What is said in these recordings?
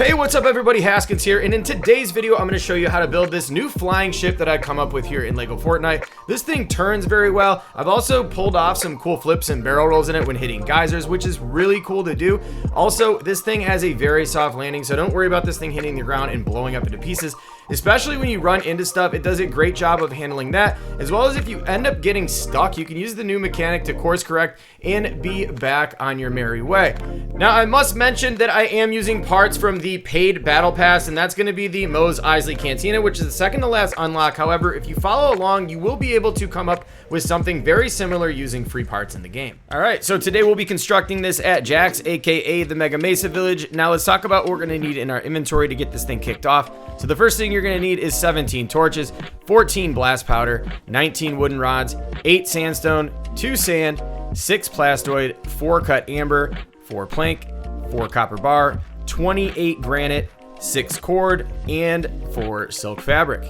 Hey, what's up everybody, Haskins here, and in today's video I'm going to show you how to build this new flying ship that I come up with here in LEGO Fortnite. This thing turns very well. I've also pulled off some cool flips and barrel rolls in it when hitting geysers, which is really cool to do. Also, this thing has a very soft landing, so don't worry about this thing hitting the ground and blowing up into pieces. Especially when you run into stuff, it does a great job of handling that, as well as if you end up getting stuck, you can use the new mechanic to course correct and be back on your merry way. Now, I must mention that I am using parts from the paid battle pass, and that's going to be the Mos Eisley Cantina, which is the second to last unlock. However, if you follow along, you will be able to come up with something very similar using free parts in the game. All right, so today we'll be constructing this at Jack's, aka the Mega Mesa Village. Now let's talk about what we're going to need in our inventory to get this thing kicked off. So the first thing you're going to need is 17 torches, 14 blast powder, 19 wooden rods, 8 sandstone, 2 sand, 6 plastoid, 4 cut amber, 4 plank, 4 copper bar, 28 granite, 6 cord, and 4 silk fabric.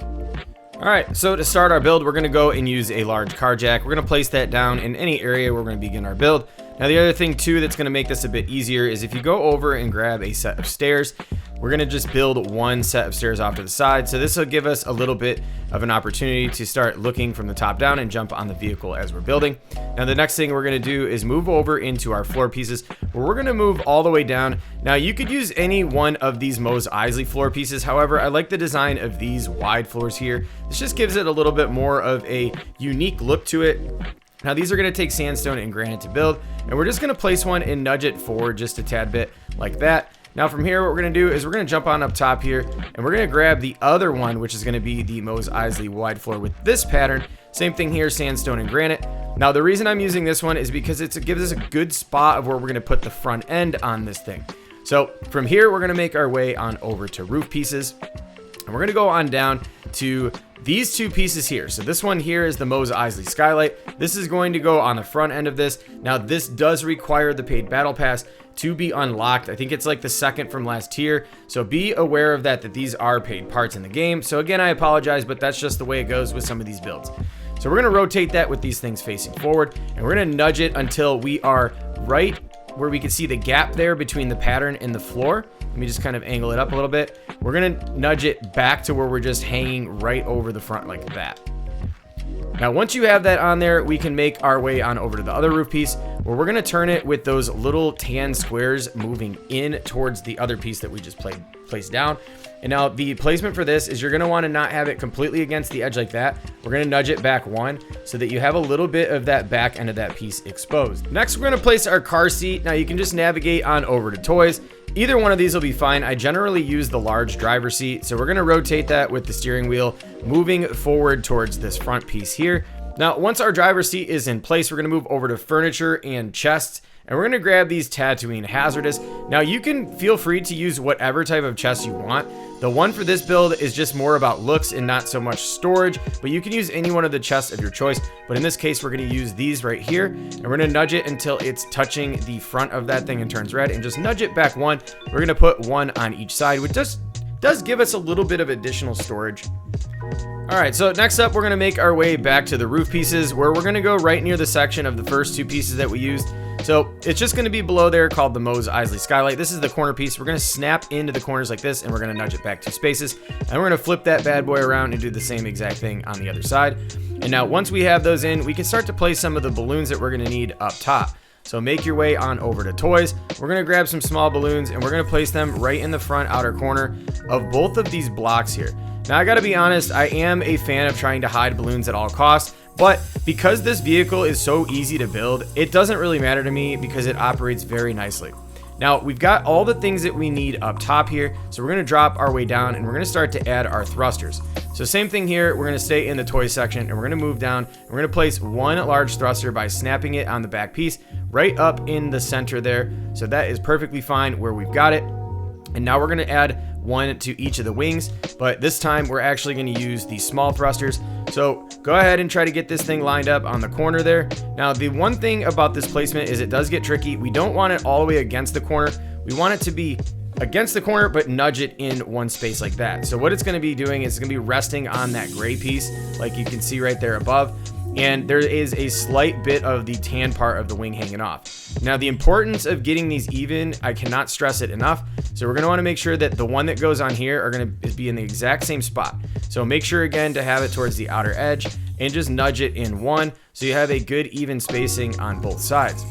Alright, so to start our build, we're going to go and use a large car jack. We're going to place that down in any area where we're going to begin our build. Now the other thing too that's going to make this a bit easier is if you go over and grab a set of stairs, we're going to just build one set of stairs off to the side. So this will give us a little bit of an opportunity to start looking from the top down and jump on the vehicle as we're building. Now the next thing we're going to do is move over into our floor pieces, where we're going to move all the way down. Now you could use any one of these Mos Eisley floor pieces. However, I like the design of these wide floors here. This just gives it a little bit more of a unique look to it. Now these are going to take sandstone and granite to build, and we're just going to place one and nudge it forward just a tad bit like that. Now from here, what we're going to do is we're going to jump on up top here, and we're going to grab the other one, which is going to be the Mos Eisley wide floor with this pattern. Same thing here, sandstone and granite. Now the reason I'm using this one is because it gives us a good spot of where we're going to put the front end on this thing. So from here, we're going to make our way on over to roof pieces, and we're going to go on down to these two pieces here. So this one here is the Mos Eisley skylight. This is going to go on the front end of this. Now this does require the paid battle pass to be unlocked. I think it's like the second from last tier, so be aware of that these are paid parts in the game. So again, I apologize, but that's just the way it goes with some of these builds. So we're going to rotate that with these things facing forward, and we're going to nudge it until we are right where we can see the gap there between the pattern and the floor. Let me just kind of angle it up a little bit. We're going to nudge it back to where we're just hanging right over the front like that. Now, once you have that on there, we can make our way on over to the other roof piece, where we're going to turn it with those little tan squares moving in towards the other piece that we just placed down. And now the placement for this is you're going to want to not have it completely against the edge like that. We're going to nudge it back one so that you have a little bit of that back end of that piece exposed. Next, we're going to place our car seat. Now you can just navigate on over to toys. Either one of these will be fine. I generally use the large driver's seat, so we're going to rotate that with the steering wheel moving forward towards this front piece here. Now, once our driver's seat is in place, we're going to move over to furniture and chests, and we're going to grab these Tatooine Hazardous. Now, you can feel free to use whatever type of chest you want. The one for this build is just more about looks and not so much storage, but you can use any one of the chests of your choice. But in this case, we're going to use these right here, and we're going to nudge it until it's touching the front of that thing and turns red, and just nudge it back one. We're going to put one on each side, which just does give us a little bit of additional storage. All right, so next up, we're going to make our way back to the roof pieces, where we're going to go right near the section of the first two pieces that we used. So it's just going to be below there, called the Mos Eisley skylight. This is the corner piece. We're going to snap into the corners like this, and we're going to nudge it back 2 spaces, and we're going to flip that bad boy around and do the same exact thing on the other side. And now once we have those in, we can start to place some of the balloons that we're going to need up top. So make your way on over to toys. We're going to grab some small balloons, and we're going to place them right in the front outer corner of both of these blocks here. Now, I gotta be honest, I am a fan of trying to hide balloons at all costs, but because this vehicle is so easy to build, it doesn't really matter to me because it operates very nicely. Now, we've got all the things that we need up top here, so we're gonna drop our way down, and we're gonna start to add our thrusters. So same thing here, we're gonna stay in the toy section, and we're gonna move down, and we're gonna place one large thruster by snapping it on the back piece right up in the center there. So that is perfectly fine where we've got it. And now we're gonna add one to each of the wings, but this time we're actually going to use the small thrusters. So go ahead and try to get this thing lined up on the corner there. Now, the one thing about this placement is it does get tricky. We don't want it all the way against the corner. We want it to be against the corner, but nudge it in one space like that. So what it's going to be doing is it's going to be resting on that gray piece, like you can see right there above. and there is a slight bit of the tan part of the wing hanging off. Now, the importance of getting these even, I cannot stress it enough. So we're going to want to make sure that the one that goes on here are going to be in the exact same spot. So make sure again to have it towards the outer edge and just nudge it in one so you have a good even spacing on both sides.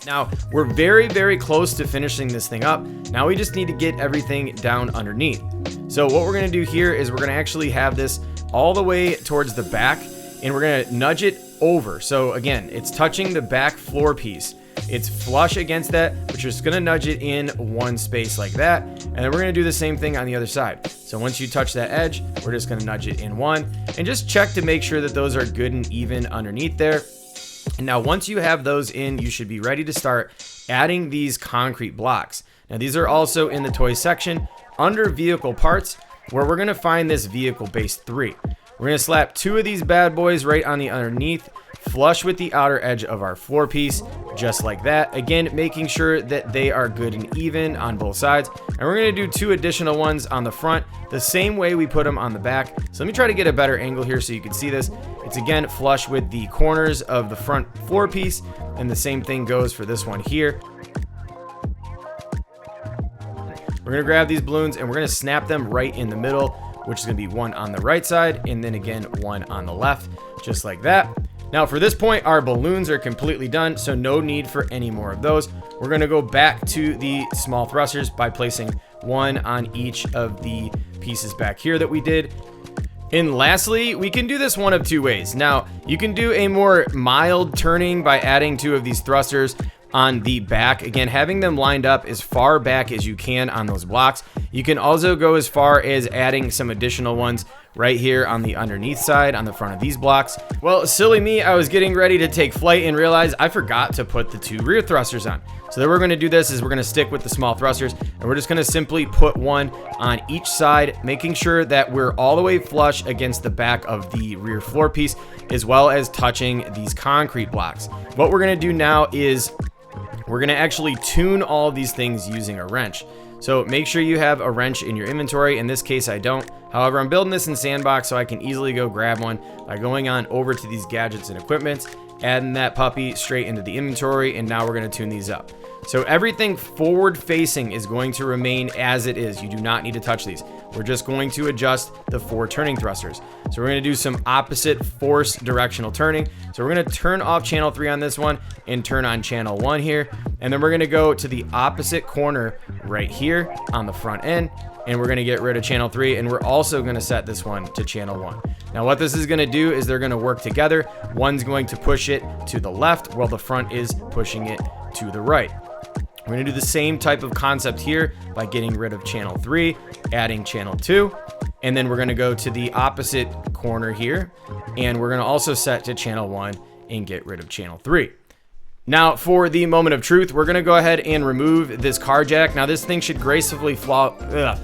Now, we're very, very close to finishing this thing up. Now we just need to get everything down underneath. So what we're going to do here is we're going to actually have this all the way towards the back, and we're going to nudge it over. So again, it's touching the back floor piece. It's flush against that, but you're just going to nudge it in one space like that. And then we're going to do the same thing on the other side. So once you touch that edge, we're just going to nudge it in one and just check to make sure that those are good and even underneath there. And now once you have those in, you should be ready to start adding these concrete blocks. Now these are also in the toy section under vehicle parts, where we're going to find this vehicle base 3. We're going to slap 2 of these bad boys right on the underneath, flush with the outer edge of our floor piece, just like that. Again, making sure that they are good and even on both sides. And we're going to do 2 additional ones on the front, the same way we put them on the back. So let me try to get a better angle here so you can see this. It's again flush with the corners of the front floor piece, and the same thing goes for this one here. We're going to grab these balloons and we're going to snap them right in the middle, which is going to be one on the right side and then again one on the left, just like that. Now for this point, our balloons are completely done, so no need for any more of those. We're going to go back to the small thrusters by placing one on each of the pieces back here that we did. And lastly, we can do this one of 2 ways. Now, you can do a more mild turning by adding 2 of these thrusters on the back. Again, having them lined up as far back as you can on those blocks. You can also go as far as adding some additional ones right here on the underneath side on the front of these blocks. Well, silly me, I was getting ready to take flight and realized I forgot to put the 2 rear thrusters on. So then we're going to do this is we're going to stick with the small thrusters, and we're just going to simply put one on each side, making sure that we're all the way flush against the back of the rear floor piece, as well as touching these concrete blocks. What we're going to do now is we're going to actually tune all of these things using a wrench. So make sure you have a wrench in your inventory. In this case, I don't. However, I'm building this in Sandbox, so I can easily go grab one by going on over to these gadgets and equipments, adding that puppy straight into the inventory, and now we're going to tune these up. So everything forward facing is going to remain as it is. You do not need to touch these. We're just going to adjust the 4 turning thrusters. So we're going to do some opposite force directional turning. So we're going to turn off channel 3 on this one and turn on channel 1 here. And then we're going to go to the opposite corner right here on the front end, and we're going to get rid of channel 3, and we're also going to set this one to channel 1. Now what this is going to do is they're going to work together. One's going to push it to the left while the front is pushing it to the right. We're going to do the same type of concept here by getting rid of channel 3, adding channel 2, and then we're going to go to the opposite corner here, and we're going to also set to channel 1 and get rid of channel 3. Now for the moment of truth, we're going to go ahead and remove this car jack. Now this thing should gracefully fall to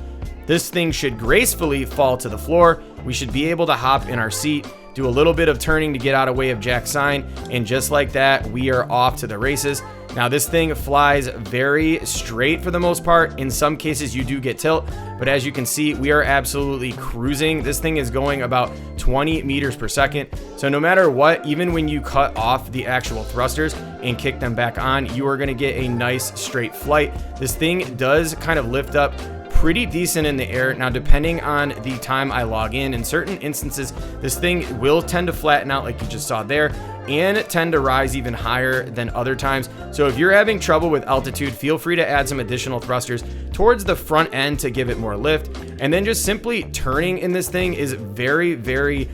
the floor. We should be able to hop in our seat, do a little bit of turning to get out of way of Jack's sign, and just like that, we are off to the races. Now this thing flies very straight for the most part. In some cases you do get tilt, but as you can see, we are absolutely cruising. This thing is going about 20 meters per second. So no matter what, even when you cut off the actual thrusters and kick them back on, you are going to get a nice straight flight. This thing does kind of lift up pretty decent in the air. Now, depending on the time I log in certain instances, this thing will tend to flatten out like you just saw there, and tend to rise even higher than other times. So if you're having trouble with altitude, feel free to add some additional thrusters towards the front end to give it more lift. And then just simply turning in this thing is very, very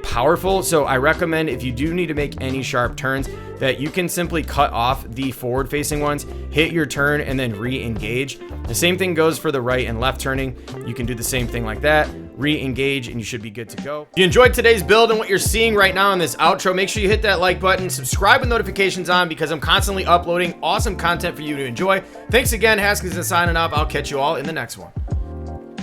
powerful. So I recommend, if you do need to make any sharp turns, that you can simply cut off the forward facing ones, hit your turn, and then re-engage. The same thing goes for the right and left turning. You can do the same thing like that, re-engage, and you should be good to go. If you enjoyed today's build and what you're seeing right now in this outro, make sure you hit that like button, subscribe with notifications on, because I'm constantly uploading awesome content for you to enjoy. Thanks again, Haskins, and signing off. I'll catch you all in the next one.